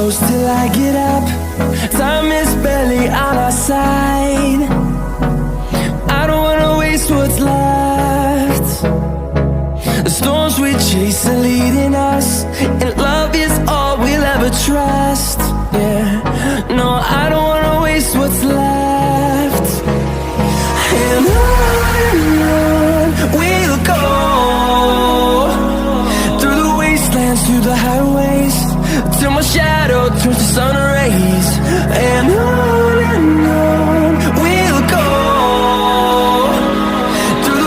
close till I get up. Time is barely on our side. I don't wanna waste what's left. The storms we chase are leading us, and love is all we'll ever trust. Yeah, no, I don't wanna waste what's left. And on we'll go, through the wastelands, through the highways, till my shadow turns to sun